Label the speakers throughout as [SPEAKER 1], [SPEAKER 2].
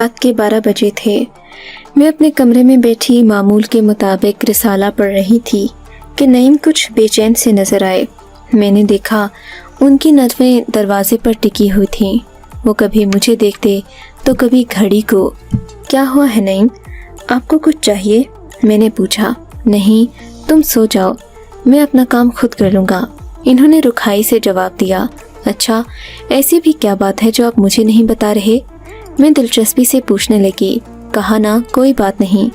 [SPEAKER 1] रात के 12 बजे थे। मैं अपने कमरे में बैठी मामूल के मुताबिक रिसाला पढ़ रही थी कि नईम कुछ बेचैन से नजर आए। मैंने देखा उनकी नज़रें दरवाजे पर टिकी हुई थीं। वो कभी मुझे देखते तो कभी घड़ी को। क्या हुआ है नईम, आपको कुछ चाहिए? मैंने पूछा। नहीं, तुम सो जाओ, मैं अपना काम खुद कर लूँगा। इन्होंने रुखाई से जवाब दिया। अच्छा, ऐसी भी क्या बात है जो आप मुझे नहीं बता रहे? मैं दिलचस्पी से पूछने लगी। कहा ना, कोई बात नहीं,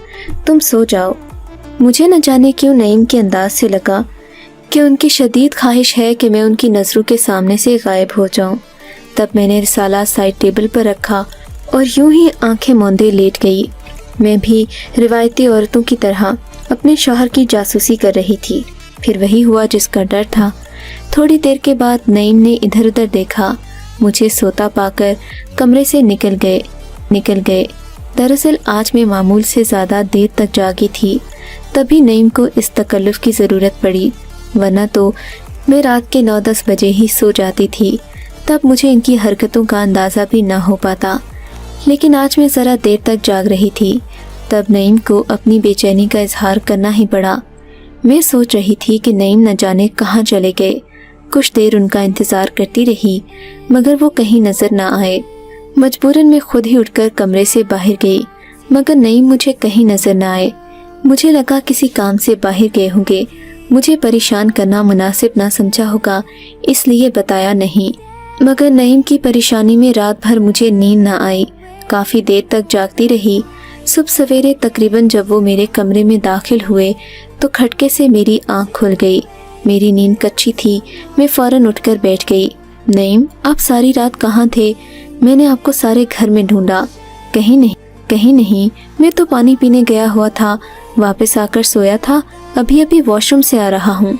[SPEAKER 1] तुम सो जाओ। मुझे न जाने क्यों नईम के अंदाज से लगा कि उनकी शदीद ख्वाहिश है कि मैं उनकी नज़रों के सामने से गायब हो जाऊं। तब मैंने रिसाला साइड टेबल पर रखा और यूं ही आंखें मूंदे लेट गई। मैं भी रिवायती औरतों की तरह अपने शौहर की जासूसी कर रही थी। फिर वही हुआ जिसका डर था। थोड़ी देर के बाद नईम ने इधर उधर देखा। मुझे सोता पाकर कमरे से निकल गए। दरअसल आज मैं मामूल से ज़्यादा देर तक जागी थी। तभी नईम को इस तकल्लुफ़ की ज़रूरत पड़ी, वरना तो मैं रात के 9-10 बजे ही सो जाती थी। तब मुझे इनकी हरकतों का अंदाज़ा भी ना हो पाता। लेकिन आज मैं ज़रा देर तक जाग रही थी। तब नईम को अपनी बेचैनी का इजहार करना ही पड़ा। मैं सोच रही थी कि नईम न जाने कहाँ चले गए। कुछ देर उनका इंतज़ार करती रही, मगर वो कहीं नज़र ना आए। मजबूरन मैं खुद ही उठकर कमरे से बाहर गई, मगर नईम मुझे कहीं नज़र ना आए। मुझे लगा किसी काम से बाहर गए होंगे। मुझे परेशान करना मुनासिब ना समझा होगा, इसलिए बताया नहीं। मगर नईम की परेशानी में रात भर मुझे नींद ना आई। काफ़ी देर तक जागती रही। सुबह सवेरे तकरीबन जब वो मेरे कमरे में दाखिल हुए तो खटके से मेरी आंख खुल गई। मेरी नींद कच्ची थी। मैं फ़ौरन उठकर बैठ गई। नईम, आप सारी रात कहाँ थे? मैंने आपको सारे घर में ढूंढा। कहीं नहीं, मैं तो पानी पीने गया हुआ था, वापस आकर सोया था। अभी वॉशरूम से आ रहा हूँ।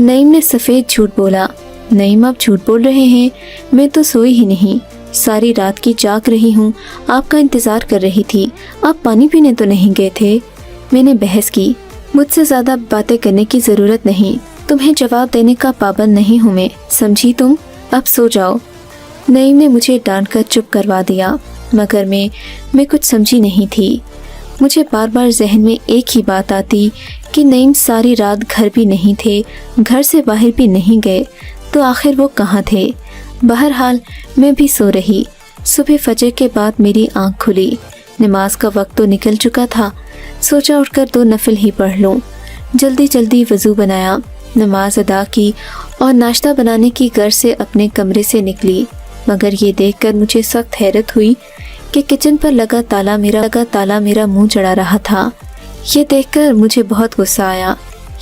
[SPEAKER 1] नईम ने सफ़ेद झूठ बोला। नईम, आप झूठ बोल रहे हैं, मैं तो सोई ही नहीं। सारी रात की जाग रही हूँ, आपका इंतज़ार कर रही थी। आप पानी पीने तो नहीं गए थे? मैंने बहस की। मुझसे ज़्यादा बातें करने की ज़रूरत नहीं। तुम्हें जवाब देने का पाबंद नहीं हूँ मैं, समझी तुम? अब सो जाओ। नईम ने मुझे डांट कर चुप करवा दिया, मगर मैं कुछ समझी नहीं थी। मुझे बार बार जहन में एक ही बात आती कि नईम सारी रात घर भी नहीं थे, घर से बाहर भी नहीं गए, तो आखिर वो कहाँ थे? बहरहाल मैं भी सो रही। सुबह फजर के बाद मेरी आंख खुली। नमाज का वक्त तो निकल चुका था। सोचा उठकर 2 नफिल ही पढ़ लूँ। जल्दी वज़ू बनाया, नमाज अदा की और नाश्ता बनाने की गर्ज से अपने कमरे से निकली। मगर ये देखकर मुझे सख्त हैरत हुई कि किचन पर लगा ताला मेरा मुंह चढ़ा रहा था। ये देखकर मुझे बहुत गुस्सा आया।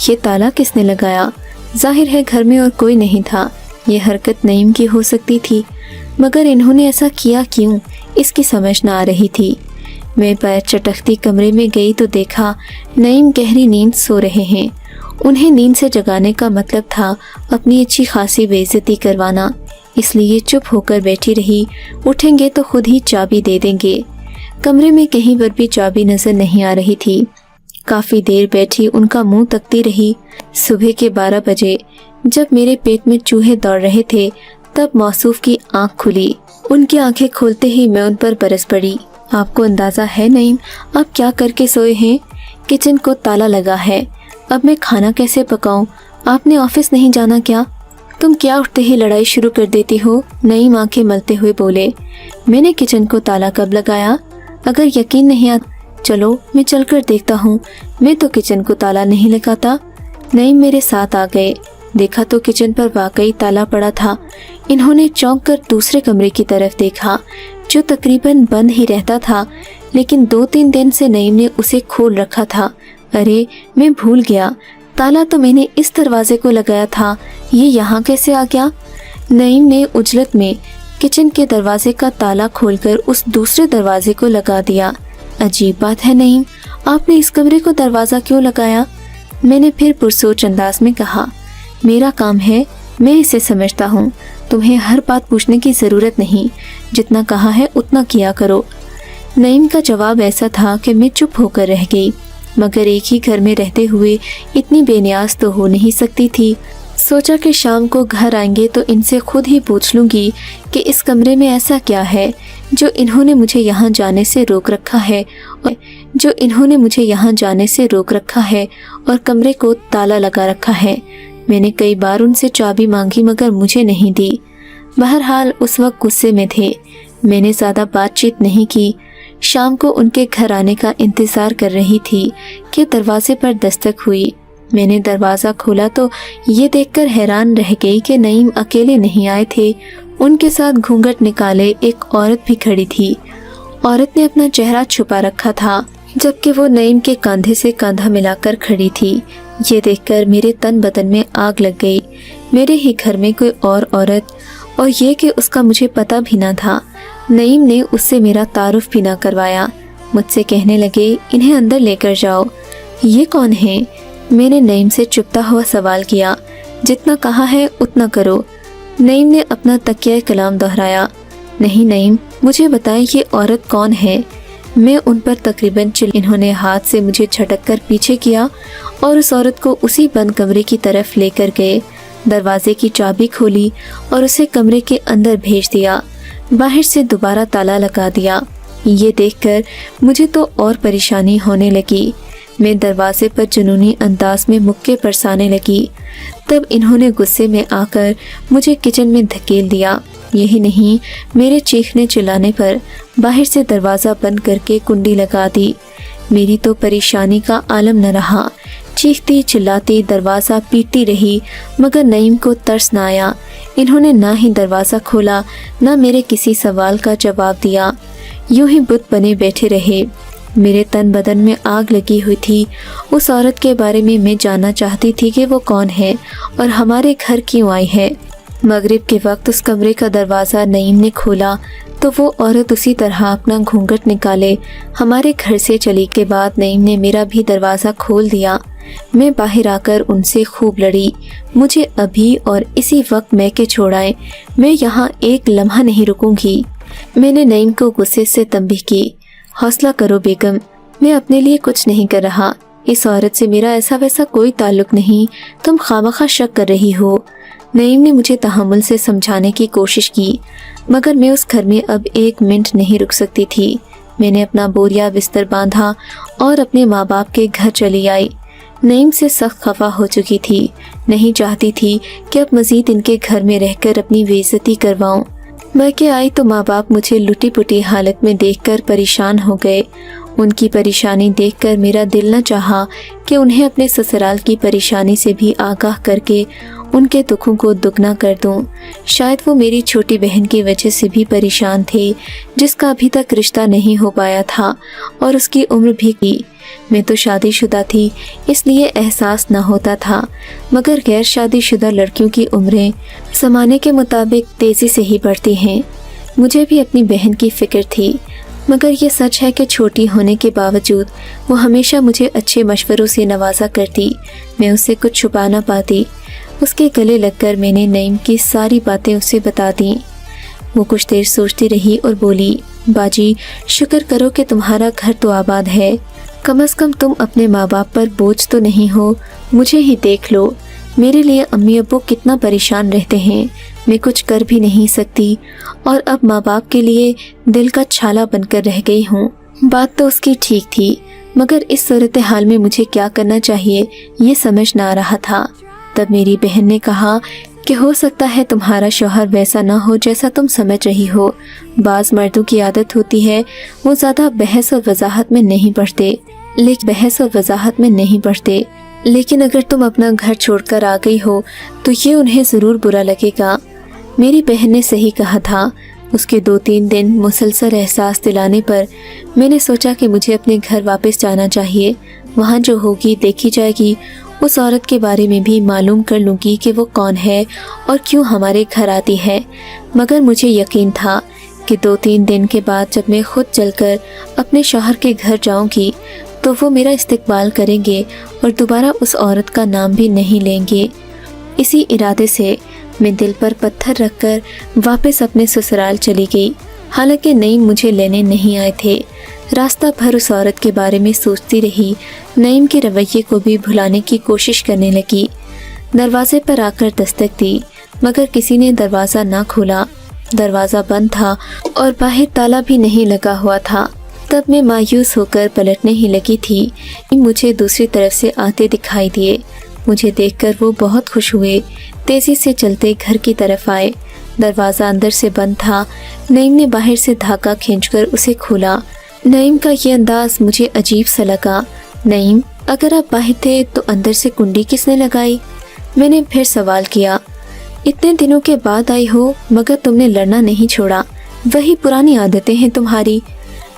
[SPEAKER 1] ये ताला किसने लगाया? जाहिर है घर में और कोई नहीं था। ये हरकत नईम की हो सकती थी, मगर इन्होंने ऐसा किया क्यों, इसकी समझ न आ रही थी। मैं पैर चटकती कमरे में गई तो देखा नईम गहरी नींद सो रहे हैं। उन्हें नींद से जगाने का मतलब था अपनी अच्छी खासी बेइज्जती करवाना, इसलिए चुप होकर बैठी रही। उठेंगे तो खुद ही चाबी दे देंगे। कमरे में कहीं पर भी चाबी नजर नहीं आ रही थी। काफ़ी देर बैठी उनका मुंह तकती रही। सुबह के 12 बजे जब मेरे पेट में चूहे दौड़ रहे थे, तब मौसूफ की आंख खुली। उनकी आंखें खोलते ही मैं उन पर बरस पड़ी। आपको अंदाज़ा है नईम, आप क्या करके सोए हैं? किचन को ताला लगा है। अब मैं खाना कैसे पकाऊं? आपने ऑफिस नहीं जाना क्या? तुम क्या उठते ही लड़ाई शुरू कर देती हो? नईम आंखें मलते हुए बोले। मैंने किचन को ताला कब लगाया? अगर यकीन नहीं आता, चलो मैं चलकर देखता हूँ। मैं तो किचन को ताला नहीं लगाता। नईम मेरे साथ आ गए। देखा तो किचन पर वाकई ताला पड़ा था। इन्होंने चौंक कर दूसरे कमरे की तरफ देखा, जो तकरीबन बंद ही रहता था, लेकिन 2-3 दिन से नईम ने उसे खोल रखा था। अरे, मैं भूल गया, ताला तो मैंने इस दरवाजे को लगाया था, ये यहाँ कैसे आ गया? नईम ने उजलत में किचन के दरवाजे का ताला खोलकर उस दूसरे दरवाजे को लगा दिया। अजीब बात है नईम, आपने इस कमरे को दरवाज़ा क्यों लगाया? मैंने फिर पुरसोच अंदाज में कहा। मेरा काम है, मैं इसे समझता हूँ। तुम्हें हर बात पूछने की ज़रूरत नहीं, जितना कहा है उतना किया करो। नईम का जवाब ऐसा था कि मैं चुप होकर रह गई। मगर एक ही घर में रहते हुए इतनी बेनियाज तो हो नहीं सकती थी। सोचा कि शाम को घर आएंगे तो इनसे खुद ही पूछ लूँगी कि इस कमरे में ऐसा क्या है जो इन्होंने मुझे यहाँ जाने से रोक रखा है और कमरे को ताला लगा रखा है। मैंने कई बार उनसे चाबी मांगी मगर मुझे नहीं दी। बहरहाल उस वक्त गुस्से में थे। मैंने ज़्यादा बातचीत नहीं की। शाम को उनके घर आने का इंतज़ार कर रही थी कि दरवाजे पर दस्तक हुई। मैंने दरवाज़ा खोला तो ये देखकर हैरान रह गई कि नईम अकेले नहीं आए थे। उनके साथ घूंघट निकाले एक औरत भी खड़ी थी। औरत ने अपना चेहरा छुपा रखा था जबकि वो नईम के कंधे से कंधा मिलाकर खड़ी थी। ये देखकर मेरे तन बदन में आग लग गई। मेरे ही घर में कोई और औरत, और ये कि उसका मुझे पता भी ना था। नईम ने उससे मेरा तारुफ भी ना करवाया। मुझसे कहने लगे, इन्हें अंदर लेकर जाओ। ये कौन है? मैंने नईम से चुपता हुआ सवाल किया। जितना कहा है उतना करो। नईम ने अपना तकिया कलाम दोहराया। नहीं नईम, मुझे बताएं ये औरत कौन है? मैं उन पर तकरीबन इन्होंने हाथ से मुझे झटक कर पीछे किया और उस औरत को उसी बंद कमरे की तरफ लेकर गए। दरवाजे की चाबी खोली और उसे कमरे के अंदर भेज दिया। बाहर से दोबारा ताला लगा दिया। ये देखकर मुझे तो और परेशानी होने लगी। मैं दरवाजे पर जुनूनी अंदाज में मुक्के बरसाने लगी। तब इन्होंने गुस्से में आकर मुझे किचन में धकेल दिया। यही नहीं, मेरे चीखने चिल्लाने पर बाहर से दरवाज़ा बंद करके कुंडी लगा दी। मेरी तो परेशानी का आलम न रहा। चीखती चिल्लाती दरवाज़ा पीटती रही मगर नईम को तरस न आया। इन्होंने ना ही दरवाज़ा खोला ना मेरे किसी सवाल का जवाब दिया। यूं ही बुत बने बैठे रहे। मेरे तन बदन में आग लगी हुई थी। उस औरत के बारे में मैं जानना चाहती थी कि वो कौन है और हमारे घर क्यों आई है। मगरिब के वक्त उस कमरे का दरवाज़ा नईम ने खोला तो वो औरत उसी तरह अपना घूंघट निकाले हमारे घर से चली। के बाद नईम ने मेरा भी दरवाज़ा खोल दिया। मैं बाहर आकर उनसे खूब लड़ी। मुझे अभी और इसी वक्त मैके छोड़ाएं, मैं यहाँ एक लम्हा नहीं रुकूंगी। मैंने नईम को गुस्से से तंबीह की। हौसला करो बेगम, मैं अपने लिए कुछ नहीं कर रहा। इस औरत से मेरा ऐसा वैसा कोई ताल्लुक नहीं। तुम खामखा शक कर रही हो। नईम ने मुझे तहम्मुल से समझाने की कोशिश की मगर मैं उस घर में अब एक मिनट नहीं रुक सकती थी। मैंने अपना बोरिया बिस्तर बांधा और अपने माँ बाप के घर चली आई। नईम से सख्त खफा हो चुकी थी। नहीं चाहती थी कि अब मज़ीद इनके घर में रहकर अपनी बेइज्जती करवाऊं। मैं के आई तो माँ बाप मुझे लुटी पुटी हालत में देखकर परेशान हो गए। उनकी परेशानी देखकर मेरा दिल न चाहा कि उन्हें अपने ससुराल की परेशानी से भी आगाह करके उनके दुखों को दुगना कर दूं। शायद वो मेरी छोटी बहन की वजह से भी परेशान थे जिसका अभी तक रिश्ता नहीं हो पाया था और उसकी उम्र भी की। मैं तो शादीशुदा थी इसलिए एहसास न होता था मगर गैर शादीशुदा लड़कियों की उम्रें ज़माने के मुताबिक तेज़ी से ही बढ़ती हैं। मुझे भी अपनी बहन की फ़िक्र थी मगर ये सच है कि छोटी होने के बावजूद वो हमेशा मुझे अच्छे मशवरों से नवाजा करती। मैं उससे कुछ छुपा ना पाती। उसके गले लगकर मैंने नईम की सारी बातें उसे बता दी। वो कुछ देर सोचती रही और बोली, बाजी शुक्र करो कि तुम्हारा घर तो आबाद है। कम से कम तुम अपने माँ बाप पर बोझ तो नहीं हो। मुझे ही देख लो, मेरे लिए अम्मी अब्बू कितना परेशान रहते हैं। मैं कुछ कर भी नहीं सकती और अब माँ बाप के लिए दिल का छाला बनकर रह गई हूँ। बात तो उसकी ठीक थी मगर इस सूरत हाल में मुझे क्या करना चाहिए ये समझ ना आ रहा था। तब मेरी बहन ने कहा कि हो सकता है तुम्हारा शौहर वैसा ना हो जैसा तुम समझ रही हो। बाज़ मर्दों की आदत होती है वो ज़्यादा बहस और वजाहत में नहीं पड़ते, लेकिन अगर तुम अपना घर छोड़कर आ गई हो तो ये उन्हें ज़रूर बुरा लगेगा। मेरी बहन ने सही कहा था। उसके 2-3 दिन मुसलसल एहसास दिलाने पर मैंने सोचा कि मुझे अपने घर वापस जाना चाहिए। वहाँ जो होगी देखी जाएगी। उस औरत के बारे में भी मालूम कर लूँगी कि वो कौन है और क्यों हमारे घर आती है। मगर मुझे यकीन था कि 2-3 दिन के बाद जब मैं खुद चलकर अपने शौहर के घर जाऊँगी तो वो मेरा इस्तकबाल करेंगे और दोबारा उस औरत का नाम भी नहीं लेंगे। इसी इरादे से मैं दिल पर पत्थर रखकर वापस अपने ससुराल चली गई। हालांकि नईम मुझे लेने नहीं आए थे। रास्ता भर उस औरत के बारे में सोचती रही। नईम के रवैये को भी भुलाने की कोशिश करने लगी। दरवाजे पर आकर दस्तक दी, मगर किसी ने दरवाज़ा ना खोला। दरवाज़ा बंद था और बाहर ताला भी नहीं लगा हुआ था। तब मैं मायूस होकर पलटने ही लगी थी, मुझे दूसरी तरफ से आते दिखाई दिए। मुझे देखकर वो बहुत खुश हुए, तेज़ी से चलते घर की तरफ आए। दरवाज़ा अंदर से बंद था। नईम ने बाहर से धागा खींचकर उसे खोला। नईम का ये अंदाज मुझे अजीब सा लगा। नईम, अगर आप बाहर थे तो अंदर से कुंडी किसने लगाई? मैंने फिर सवाल किया। इतने दिनों के बाद आई हो, मगर तुमने लड़ना नहीं छोड़ा। वही पुरानी आदतें हैं तुम्हारी।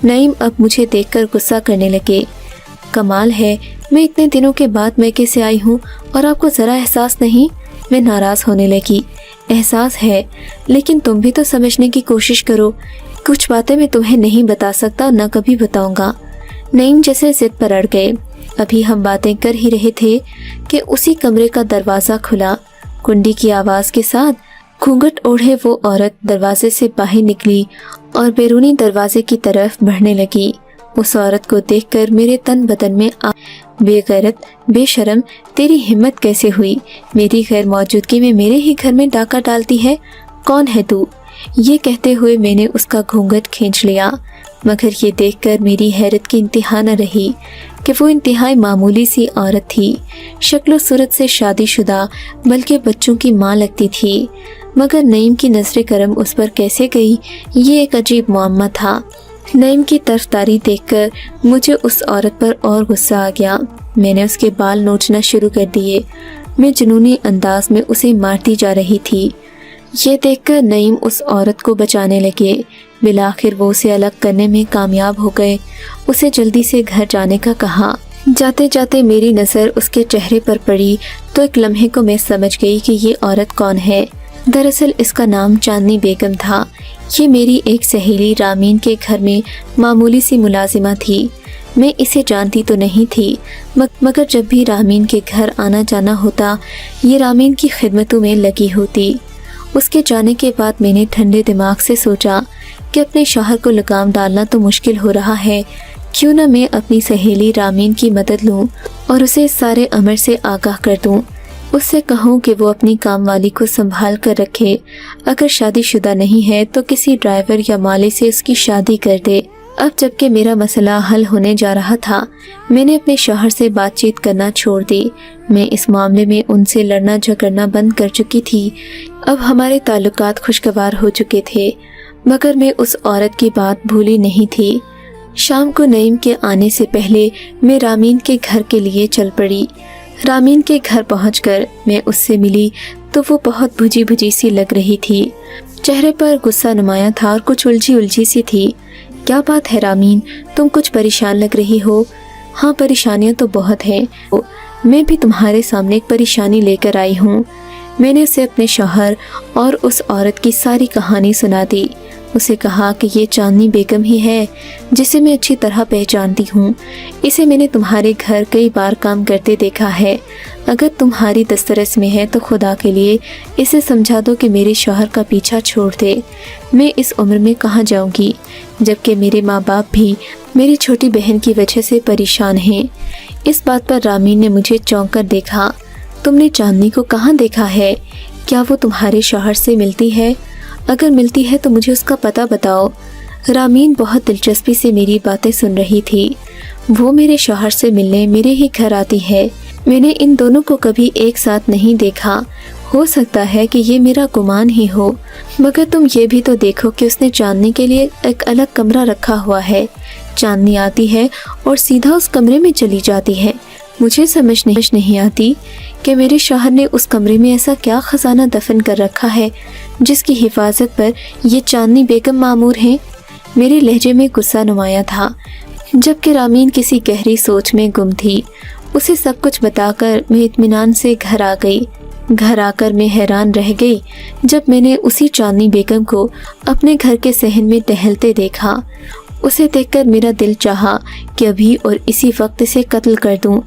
[SPEAKER 1] नईम अब मुझे देखकर गुस्सा करने लगे। कमाल है, मैं इतने दिनों के बाद मैके से आई हूँ और आपको ज़रा एहसास नहीं? मैं नाराज़ होने लगी। एहसास है, लेकिन तुम भी तो समझने की कोशिश करो। कुछ बातें मैं तुम्हें नहीं बता सकता, ना कभी बताऊंगा। नईम जैसे जिद पर अड़ गए। अभी हम बातें कर ही रहे थे कि उसी कमरे का दरवाज़ा खुला। कुंडी की आवाज़ के साथ घूंघट ओढ़े वो औरत दरवाजे से बाहर निकली और बैरूनी दरवाजे की तरफ बढ़ने लगी। उस औरत को देखकर मेरे तन बदन में बेगैरत, बेशर्म, तेरी हिम्मत कैसे हुई? मेरी गैर मौजूदगी में मेरे ही घर में डाका डालती है। कौन है तू? ये कहते हुए मैंने उसका घूंघट खींच लिया, मगर ये देखकर मेरी हैरत की इंतहा न रही कि वो इंतहाई मामूली सी औरत थी। शक्ल सूरत से शादीशुदा, बल्कि बच्चों की माँ लगती थी। मगर नईम की नजर करम उस पर कैसे गई, ये एक अजीब मुअम्मा था। नईम की तरफदारी देखकर मुझे उस औरत पर और गुस्सा आ गया। मैंने उसके बाल नोचना शुरू कर दिए। मैं जुनूनी अंदाज में उसे मारती जा रही थी। ये देखकर नईम उस औरत को बचाने लगे। बिलाखिर वो उसे अलग करने में कामयाब हो गए। उसे जल्दी से घर जाने का कहा। जाते जाते मेरी नज़र उसके चेहरे पर पड़ी तो एक लम्हे को मैं समझ गई कि ये औरत कौन है। दरअसल इसका नाम चांदनी बेगम था। ये मेरी एक सहेली रामीन के घर में मामूली सी मुलाजिमा थी। मैं इसे जानती तो नहीं थी, मगर जब भी रामीन के घर आना जाना होता, ये रामीन की खिदमतों में लगी होती। उसके जाने के बाद मैंने ठंडे दिमाग से सोचा कि अपने शौहर को लगाम डालना तो मुश्किल हो रहा है, क्यों ना मैं अपनी सहेली रामीन की मदद लूं और उसे इस सारे अमर से आगाह कर दूं। उससे कहूं कि वो अपनी काम वाली को संभाल कर रखे। अगर शादीशुदा नहीं है तो किसी ड्राइवर या माली से उसकी शादी कर दे। अब जबकि मेरा मसला हल होने जा रहा था, मैंने अपने शौहर से बातचीत करना छोड़ दी। मैं इस मामले में उनसे लड़ना झगड़ना बंद कर चुकी थी। अब हमारे ताल्लुकात खुशगवार हो चुके थे, मगर मैं उस औरत की बात भूली नहीं थी। शाम को नईम के आने से पहले मैं रामीन के घर के लिए चल पड़ी। रामीन के घर पहुंचकर मैं उससे मिली तो वो बहुत भुजी भुजी सी लग रही थी। चेहरे पर गुस्सा नुमाया था और कुछ उलझी उलझी सी थी। क्या बात है रामीन, तुम कुछ परेशान लग रही हो? हाँ, परेशानियां तो बहुत हैं। मैं भी तुम्हारे सामने एक परेशानी लेकर आई हूँ। मैंने उसे अपने शौहर और उस औरत की सारी कहानी सुना दी। उसे कहा कि ये चांदनी बेगम ही है, जिसे मैं अच्छी तरह पहचानती हूँ। इसे मैंने तुम्हारे घर कई बार काम करते देखा है। अगर तुम्हारी दस्तरस में है तो खुदा के लिए इसे समझा दो कि मेरे शौहर का पीछा छोड़ दे। मैं इस उम्र में कहाँ जाऊँगी, जबकि मेरे माँ बाप भी मेरी छोटी बहन की वजह से परेशान हैं। इस बात पर रामीन ने मुझे चौंक कर देखा। तुमने चांदनी को कहाँ देखा है? क्या वो तुम्हारे शौहर से मिलती है? अगर मिलती है तो मुझे उसका पता बताओ। रामीन बहुत दिलचस्पी से मेरी बातें सुन रही थी। वो मेरे शौहर से मिलने मेरे ही घर आती है। मैंने इन दोनों को कभी एक साथ नहीं देखा। हो सकता है कि ये मेरा गुमान ही हो, मगर तुम ये भी तो देखो कि उसने चांदनी के लिए एक अलग कमरा रखा हुआ है। चांदनी आती है और सीधा उस कमरे में चली जाती है। मुझे समझ नहीं आती कि मेरे शौहर ने उस कमरे में ऐसा क्या खजाना दफन कर रखा है जिसकी हिफाजत पर ये चांदनी बेगम मामूर हैं। मेरे लहजे में गुस्सा नुमाया था, जबकि रामीन किसी गहरी सोच में गुम थी। उसे सब कुछ बताकर मैं इत्मीनान से घर आ गई। घर आकर मैं हैरान रह गई जब मैंने उसी चांदनी बेगम को अपने घर के सहन में टहलते देखा। उसे देखकर मेरा दिल चाहा कि अभी और इसी वक्त इसे कत्ल कर दूं,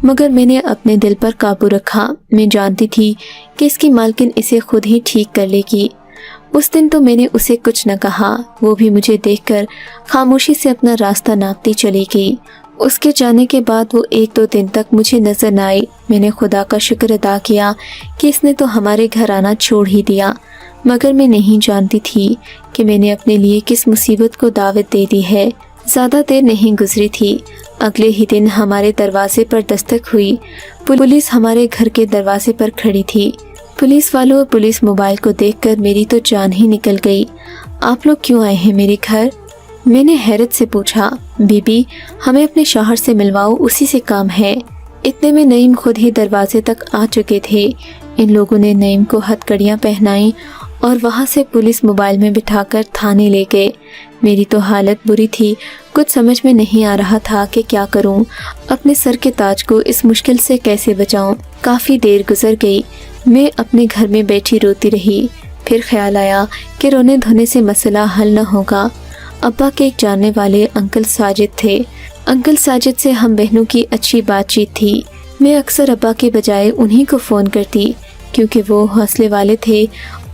[SPEAKER 1] मगर मैंने अपने दिल पर काबू रखा। मैं जानती थी कि इसकी मालकिन इसे खुद ही ठीक कर लेगी। उस दिन तो मैंने उसे कुछ न कहा। वो भी मुझे देखकर खामोशी से अपना रास्ता नापती चली गई। اس کے جانے کے بعد وہ 1-2 दिन तक मुझे नजर न आई। मैंने खुदा का शुक्र अदा किया कि इसने तो हमारे घर आना छोड़ ही दिया, मगर मैं नहीं जानती थी कि मैंने अपने लिए किस मुसीबत को दावत दे दी है। ज़्यादा देर नहीं गुजरी थी, अगले ही दिन हमारे दरवाजे पर दस्तक हुई। पुलिस हमारे घर के दरवाजे पर खड़ी थी। पुलिस वालों और पुलिस मोबाइल को देखकर मेरी तो जान ही निकल गई। आप लोग क्यों आए हैं मेरे घर? मैंने हैरत से पूछा। बीबी, हमें अपने शौहर से मिलवाओ, उसी से काम है। इतने में नईम खुद ही दरवाजे तक आ चुके थे। इन लोगों ने नईम को हथकड़ियाँ पहनाई और वहाँ से पुलिस मोबाइल में बिठाकर थाने ले गए। मेरी तो हालत बुरी थी, कुछ समझ में नहीं आ रहा था कि क्या करूं, अपने सर के ताज को इस मुश्किल से कैसे बचाऊं। काफ़ी देर गुजर गई, मैं अपने घर में बैठी रोती रही। फिर ख्याल आया कि रोने धोने से मसला हल न होगा। अब्बा के एक जानने वाले अंकल साजिद थे। अंकल साजिद से हम बहनों की अच्छी बातचीत थी। मैं अक्सर अब्बा के बजाय उन्हीं को फ़ोन करती, क्योंकि वो हौसले वाले थे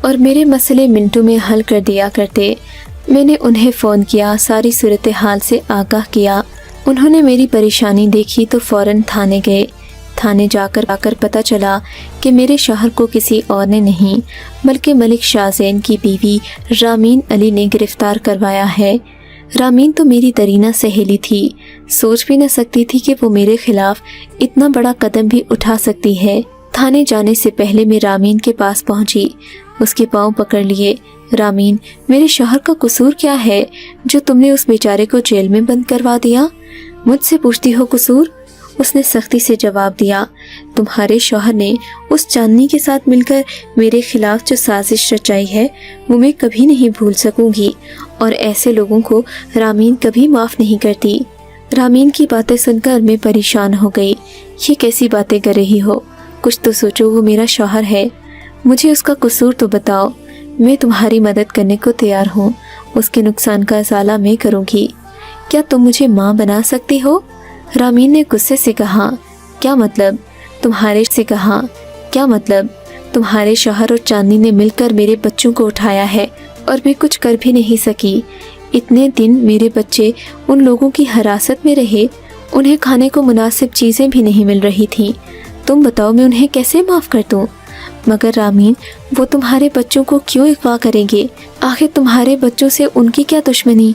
[SPEAKER 1] और मेरे मसले मिनटों में हल कर दिया करते। मैंने उन्हें फ़ोन किया, सारी सूरत हाल से आगाह किया। उन्होंने मेरी परेशानी देखी तो फ़ौरन थाने गए। थाने जाकर पता चला कि मेरे शौहर को किसी और ने नहीं बल्कि मलिक शाहज़ैन की बीवी रामीन अली ने गिरफ़्तार करवाया है। रामीन तो मेरी दरीना सहेली थी, सोच भी न सकती थी कि वो मेरे खिलाफ इतना बड़ा कदम भी उठा सकती है। थाने जाने से पहले मैं रामीन के पास पहुंची, उसके पाँव पकड़ लिए। रामीन, मेरे शौहर का कसूर क्या है जो तुमने उस बेचारे को जेल में बंद करवा दिया? मुझसे पूछती हो कसूर? उसने सख्ती से जवाब दिया, तुम्हारे शौहर ने उस चांदनी के साथ मिलकर मेरे खिलाफ जो साजिश रचाई है वो मैं कभी नहीं भूल सकूंगी, और ऐसे लोगों को रामीन कभी माफ़ नहीं करती। रामीन की बातें सुनकर मैं परेशान हो गई। ये कैसी बातें कर रही हो? कुछ तो सोचो, वो मेरा शौहर है, मुझे उसका कसूर तो बताओ। मैं तुम्हारी मदद करने को तैयार हूँ, उसके नुकसान का इज़ाला मैं करूँगी। क्या तुम मुझे माँ बना सकती हो? रामीन ने गुस्से से कहा। क्या मतलब? तुम्हारे शौहर और चांदनी ने मिलकर मेरे बच्चों को उठाया है और मैं कुछ कर भी नहीं सकी। इतने दिन मेरे बच्चे उन लोगों की हिरासत में रहे, उन्हें खाने को मुनासिब चीज़ें भी नहीं मिल रही थीं। तुम बताओ, मैं उन्हें कैसे माफ़ कर दूँ? मगर रामीन, वो तुम्हारे बच्चों को क्यों अगवा करेंगे? आखिर तुम्हारे बच्चों से उनकी क्या दुश्मनी?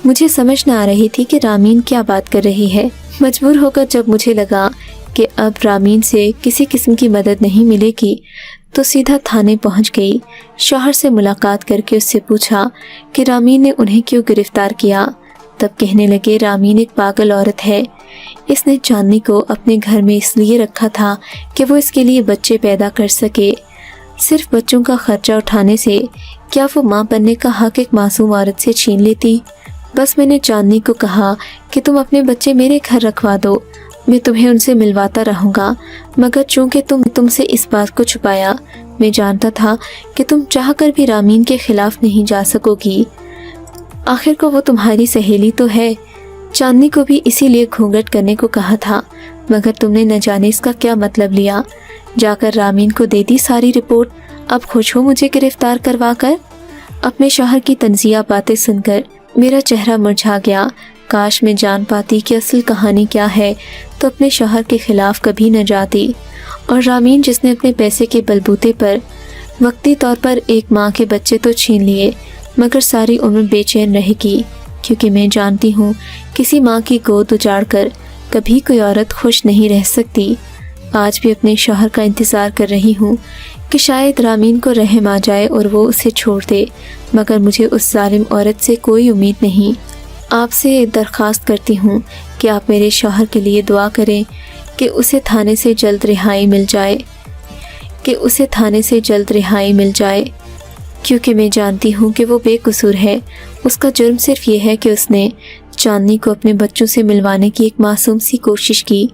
[SPEAKER 1] मुझे समझ न आ रही थी कि रामीन क्या बात कर रही है। मजबूर होकर जब मुझे लगा कि अब रामीन से किसी किस्म की मदद नहीं मिलेगी तो सीधा थाने पहुंच गई। शौहर से मुलाकात करके उससे पूछा कि रामीन ने उन्हें क्यों गिरफ्तार किया। तब कहने लगे, रामीन एक पागल औरत है, इसने चांदनी को अपने घर में इसलिए रखा था कि वो इसके लिए बच्चे पैदा कर सके। सिर्फ बच्चों का खर्चा उठाने से क्या वो माँ बनने का हक एक मासूम औरत से छीन लेती? बस मैंने चांदनी को कहा कि तुम अपने बच्चे मेरे घर रखवा दो, मैं तुम्हें उनसे मिलवाता रहूँगा, मगर चूँकि तुमसे इस बात को छुपाया, मैं जानता था कि तुम चाहकर भी रामीन के खिलाफ नहीं जा सकोगी। आखिर को वो तुम्हारी सहेली तो है। चांदनी को भी इसीलिए घूंघट करने को कहा था, मगर तुमने न जाने इसका क्या मतलब लिया। जाकर रामीन को दे दी सारी रिपोर्ट। अब खुश हो मुझे गिरफ्तार करवा कर? अपने शौहर की तंजिया बातें सुनकर मेरा चेहरा मुरझा गया। काश मैं जान पाती कि असल कहानी क्या है तो अपने शौहर के खिलाफ कभी न जाती। और रामीन, जिसने अपने पैसे के बलबूते पर वक्ती तौर पर एक माँ के बच्चे तो छीन लिए, मगर सारी उम्र बेचैन रहेगी, क्योंकि मैं जानती हूँ किसी माँ की गोद उजाड़ कर कभी कोई औरत खुश नहीं रह सकती। आज भी अपने शौहर का इंतज़ार कर रही हूँ कि शायद रामीन को रहम आ जाए और वो उसे छोड़ दे, मगर मुझे उस जालिम औरत से कोई उम्मीद नहीं। आपसे दरख्वास्त करती हूँ कि आप मेरे शौहर के लिए दुआ करें कि उसे थाने से जल्द रिहाई मिल जाए, क्योंकि मैं जानती हूँ कि वो बेकसूर है। उसका जुर्म सिर्फ ये है कि उसने चांदनी को अपने बच्चों से मिलवाने की एक मासूम सी कोशिश की।